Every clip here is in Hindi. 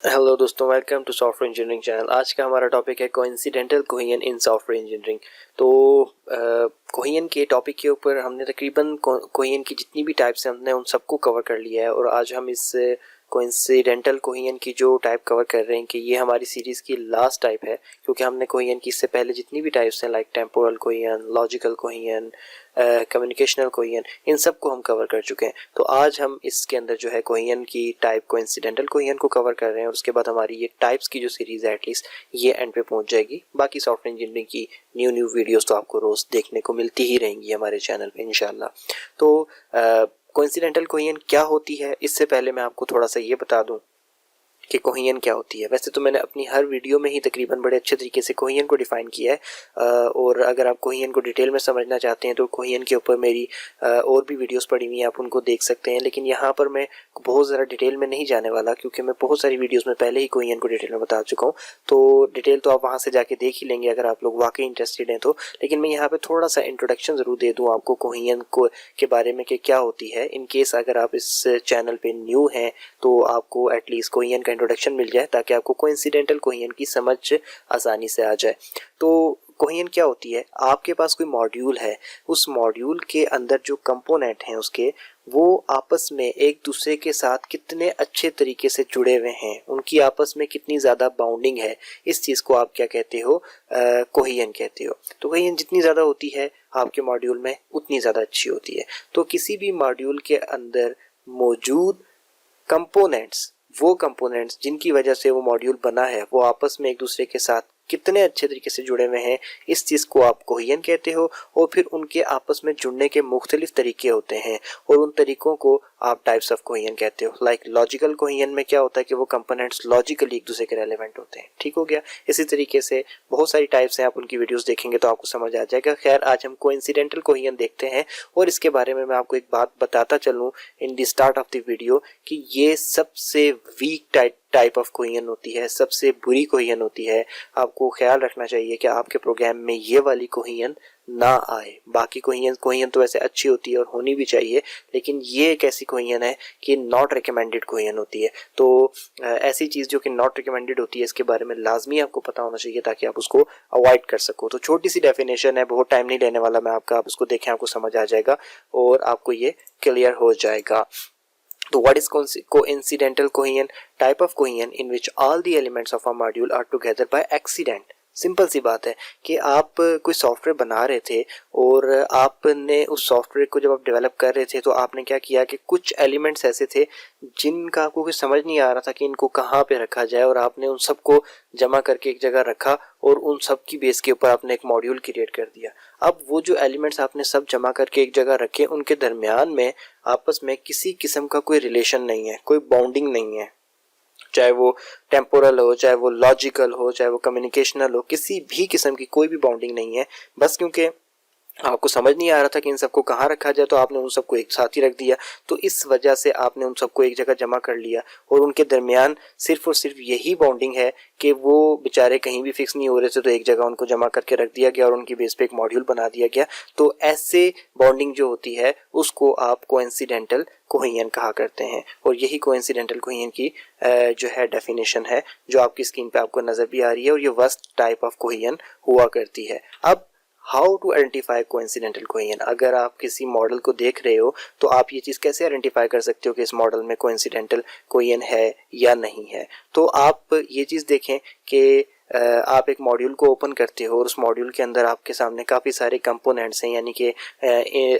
हेलो दोस्तों, welcome to software engineering channel. आज का हमारा टॉपिक है coincidental coherence in software engineering. तो कोहेरेंस के टॉपिक के ऊपर हमने तकरीबन कोहेरेंस की जितनी भी टाइप्स हैं हमने उन सबको कवर कर लिया है। और आज हम इस कोइंसिडेंटल कोहेरेंस की जो टाइप कवर कर रहे हैं कि ये हमारी सीरीज़ की लास्ट टाइप है, क्योंकि हमने कोहेरेंस की इससे पहले जितनी भी टाइप्स हैं like temporal coherence, logical coherence, communicational coherence, इन सब को हम कवर कर चुके हैं। तो आज हम इसके अंदर जो है कोहेरेंस की टाइप कोइंसिडेंटल कोहेरेंस को कवर कर रहे हैं और उसके बाद हमारी ये टाइप्स की जो सीरीज़ है एटलीस्ट ये एंड पे पहुंच जाएगी। बाकी सॉफ्टवेयर इंजीनियरिंग की न्यू वीडियोस तो आपको रोज़ देखने को मिलती ही रहेंगी हमारे चैनल पे इंशाल्लाह। तो कोइंसिडेंटल कोहेरेंस क्या होती है, इससे पहले मैं आपको थोड़ा सा ये बता दूं कि कोहेरेंस क्या होती है। वैसे तो मैंने अपनी हर वीडियो में ही तकरीबन बड़े अच्छे तरीके से कोहेरेंस को डिफाइन किया है, और अगर आप कोहेरेंस को डिटेल में समझना चाहते हैं तो कोहेरेंस के ऊपर मेरी और भी वीडियोस पड़ी हुई हैं, आप उनको देख सकते हैं। लेकिन यहाँ पर मैं बहुत ज़्यादा डिटेल में नहीं जाने वाला, क्योंकि मैं बहुत सारी वीडियोज़ में पहले ही कोहेरेंस को डिटेल में बता चुका हूँ। तो डिटेल तो आप वहाँ से जाके देख ही लेंगे अगर आप लोग वाकई इंटरेस्टेड हैं तो। लेकिन मैं यहाँ पर थोड़ा सा इंट्रोडक्शन ज़रूर दे दूँ आपको कोहेरेंस को के बारे में कि क्या होती है। इन केस अगर आप इस चैनल पर न्यू हैं तो आपको एटलीस्ट कोहेरेंस का इंट्रोडक्शन मिल जाए, ताकि आपको कोइंसिडेंटल कोहेरेंस की समझ आसानी से आ जाए। तो कोहेरेंस क्या होती है, आपके पास कोई मॉड्यूल है, उस मॉड्यूल के अंदर जो कंपोनेंट हैं उसके, वो आपस में एक दूसरे के साथ कितने अच्छे तरीके से जुड़े हुए हैं, उनकी आपस में कितनी ज़्यादा बाउंडिंग है, इस चीज़ को आप क्या कहते हो, कोहेरेंस कहते हो। तो कोहेरेंस जितनी ज़्यादा होती है आपके मॉड्यूल में उतनी ज़्यादा अच्छी होती है। तो किसी भी मॉड्यूल के अंदर मौजूद कंपोनेंट्स, वो कंपोनेंट्स जिनकी वजह से वो मॉड्यूल बना है, वो आपस में एक दूसरे के साथ कितने अच्छे तरीके से जुड़े हुए हैं, इस चीज़ को आप कोहेरेंस कहते हो। और फिर उनके आपस में जुड़ने के मुख्तलिफ तरीके होते हैं और उन तरीकों को आप टाइप्स ऑफ कोहेरेंस कहते हो। लाइक लॉजिकल कोहेरेंस में क्या होता है कि वो कंपोनेंट्स लॉजिकली एक दूसरे के रेलेवेंट होते हैं। ठीक हो गया। इसी तरीके से बहुत सारी टाइप्स हैं, आप उनकी वीडियोस देखेंगे तो आपको समझ आ जाएगा। खैर, आज हम कोइंसिडेंटल कोहेरेंस देखते हैं और इसके बारे में मैं आपको एक बात बताता चलूँ in the start of the video कि ये सबसे वीक टाइप ऑफ कोहेरेंस होती है, सबसे बुरी कोहेरेंस होती है। आपको ख्याल रखना चाहिए कि आपके प्रोग्राम में ये वाली कोहेरेंस ना आए। बाकी कोहेरेंस तो वैसे अच्छी होती है और होनी भी चाहिए, लेकिन ये एक ऐसी कोहेरेंस है कि नॉट रिकमेंडेड कोहेरेंस होती है। तो ऐसी चीज़ जो कि नॉट रिकमेंडेड होती है, इसके बारे में लाजमी आपको पता होना चाहिए ताकि आप उसको अवॉइड कर सको। तो छोटी सी डेफिनेशन है, बहुत टाइम नहीं लेने वाला मैं आपका, आप उसको देखें, आपको समझ आ जाएगा और आपको ये क्लियर हो जाएगा। So what is coincidental coherence? Type of coherence in which all the elements of a module are together by accident. Simple सी बात है कि आप कोई सॉफ्टवेयर बना रहे थे और आपने उस सॉफ्टवेयर को जब आप डेवलप कर रहे थे तो आपने क्या किया कि कुछ एलिमेंट्स ऐसे थे जिनका आपको कुछ समझ नहीं आ रहा था कि इनको कहाँ पे रखा जाए, और आपने उन सबको जमा करके एक जगह रखा और उन सब की बेस के ऊपर आपने एक मॉड्यूल क्रिएट कर दिया। अब वो जो एलिमेंट्स आपने सब जमा करके एक जगह रखे, उनके दरमियान में आपस में किसी किस्म का कोई रिलेशन नहीं है, कोई बाउंडिंग नहीं है। चाहे वो टेम्पोरल हो, चाहे वो लॉजिकल हो, चाहे वो कम्युनिकेशनल हो, किसी भी किस्म की कोई भी बाउंडिंग नहीं है। बस क्योंकि आपको समझ नहीं आ रहा था कि इन सबको कहाँ रखा जाए तो आपने उन सबको एक साथ ही रख दिया। तो इस वजह से आपने उन सबको एक जगह जमा कर लिया और उनके दरमियान सिर्फ और सिर्फ यही बॉन्डिंग है कि वो बेचारे कहीं भी फिक्स नहीं हो रहे थे, तो एक जगह उनको जमा करके रख दिया गया और उनकी बेस पे एक मॉड्यूल बना दिया गया। तो ऐसे बॉन्डिंग जो होती है उसको आप कोइंसिडेंटल कोहेरेंस कहा करते हैं। और यही कोइंसिडेंटल कोहेरेंस की जो है डेफिनेशन है, जो आपकी स्क्रीन पे आपको नजर भी आ रही है, और ये वर्स्ट टाइप ऑफ कोहेरेंस हुआ करती है। अब how to identify coincidental coherence, अगर आप किसी मॉडल को देख रहे हो तो आप ये चीज़ कैसे आइडेंटिफाई कर सकते हो कि इस मॉडल में कोइंसिडेंटल कोहेरेंस है या नहीं है। तो आप ये चीज़ देखें कि आप एक मॉड्यूल को ओपन करते हो और उस मॉड्यूल के अंदर आपके सामने काफ़ी सारे कंपोनेंट्स हैं। यानी कि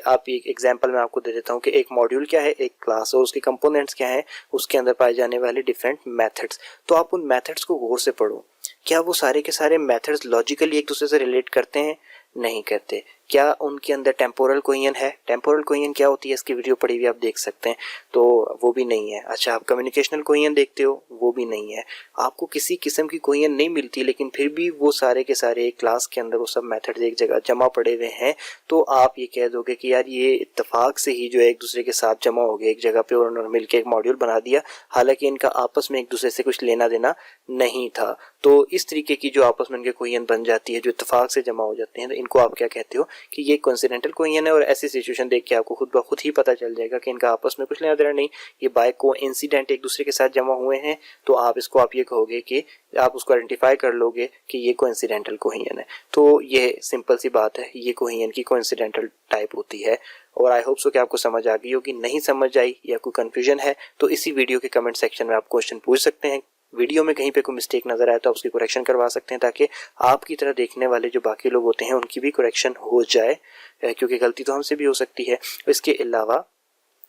आप एक एग्जांपल मैं आपको दे देता हूँ कि एक मॉड्यूल क्या है, एक क्लास, और उसके कंपोनेंट्स क्या हैं, उसके अंदर पाए जाने वाले डिफरेंट मेथड्स। तो आप उन मेथड्स को गौर से पढ़ो। क्या वो सारे के सारे मेथड्स लॉजिकली एक दूसरे से रिलेट करते हैं? नहीं करते। क्या उनके अंदर टेम्पोरल कोहेरेंस है? टेम्पोरल कोहेरेंस क्या होती है, इसकी वीडियो पड़ी हुई आप देख सकते हैं, तो वो भी नहीं है। अच्छा, आप कम्युनिकेशनल कोहेरेंस देखते हो, वो भी नहीं है। आपको किसी किस्म की कोहेरेंस नहीं मिलती, लेकिन फिर भी वो सारे के सारे एक क्लास के अंदर वो सब मेथड्स एक जगह जमा पड़े हुए हैं, तो आप ये कह दोगे कि यार ये इत्तेफाक से ही जो है एक दूसरे के साथ जमा हो गए एक जगह पे और उन्होंने मिलकर एक मॉड्यूल बना दिया, हालांकि इनका आपस में एक दूसरे से कुछ लेना देना नहीं था। तो इस तरीके की जो आपस में इनके कोहेरेंस बन जाती है, जो इत्तेफाक से जमा हो जाते हैं, तो इनको आप क्या कहते हो, कि ये कोइंसिडेंटल कोहेजन है, और ऐसी सिचुएशन देख के आपको खुद ब खुद ही पता चल जाएगा कि इनका आपस में कुछ लेना देना नहीं, ये बाय कोइंसिडेंट एक दूसरे के साथ जमा हुए हैं। तो आप ये कहोगे कि आप उसको आइडेंटिफाई कर लोगे कि ये कोइंसिडेंटल कोहेजन है। तो ये सिंपल सी बात है, ये कोहेजन की कोइंसिडेंटल टाइप होती है। और आई होप सो कि आपको समझ आ गई होगी। नहीं समझ आई या कोई कंफ्यूजन है तो इसी वीडियो के कमेंट सेक्शन में आप क्वेश्चन पूछ सकते हैं। वीडियो में कहीं पे कोई मिस्टेक नजर आए तो आप उसकी करेक्शन करवा सकते हैं, ताकि आपकी तरह देखने वाले जो बाकी लोग होते हैं उनकी भी करेक्शन हो जाए, क्योंकि गलती तो हमसे भी हो सकती है। इसके अलावा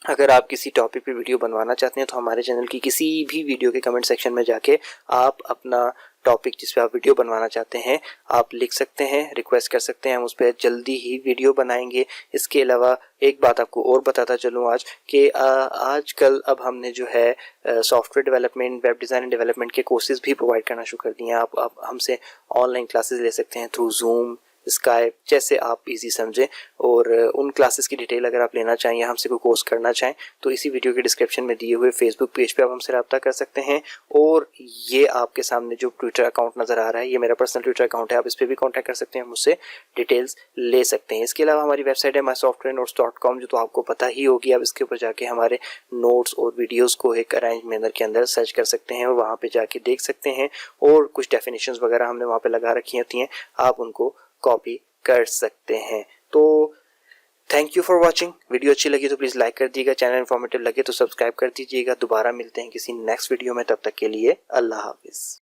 अगर आप किसी टॉपिक पे वीडियो बनवाना चाहते हैं तो हमारे चैनल की किसी भी वीडियो के कमेंट सेक्शन में जाके आप अपना टॉपिक जिस पे आप वीडियो बनवाना चाहते हैं आप लिख सकते हैं, रिक्वेस्ट कर सकते हैं, हम उस पर जल्दी ही वीडियो बनाएंगे। इसके अलावा एक बात आपको और बताता चलूँ आज कि आजकल अब हमने जो है software development, web design and development के कोर्सेज भी प्रोवाइड करना शुरू कर दिए हैं। आप हमसे ऑनलाइन क्लासेस ले सकते हैं थ्रू जूम, स्काइप, जैसे आप इजी समझें। और उन क्लासेस की डिटेल अगर आप लेना चाहें या हमसे कोई कोर्स करना चाहें तो इसी वीडियो के डिस्क्रिप्शन में दिए हुए फेसबुक पेज पे आप हमसे रब्ता कर सकते हैं। और ये आपके सामने जो ट्विटर अकाउंट नज़र आ रहा है, ये मेरा पर्सनल ट्विटर अकाउंट है, आप इस पर भी कॉन्टैक्ट कर सकते हैं, मुझसे डिटेल्स ले सकते हैं। इसके अलावा हमारी वेबसाइट है mysoftwarenotes.com, जो तो आपको पता ही होगी। आप इसके ऊपर जाके हमारे नोट्स और वीडियोज़ को एक अरेंज मैनर के अंदर सर्च कर सकते हैं और वहाँ पर जाके देख सकते हैं। और कुछ डेफिनेशंस वगैरह हमने वहाँ पर लगा रखी होती हैं, आप उनको कॉपी कर सकते हैं। तो thank you for watching. Video अच्छी लगी तो प्लीज़ लाइक कर दीजिएगा, चैनल इन्फॉर्मेटिव लगे तो सब्सक्राइब कर दीजिएगा। दोबारा मिलते हैं किसी नेक्स्ट वीडियो में, तब तक के लिए अल्लाह हाफिज़।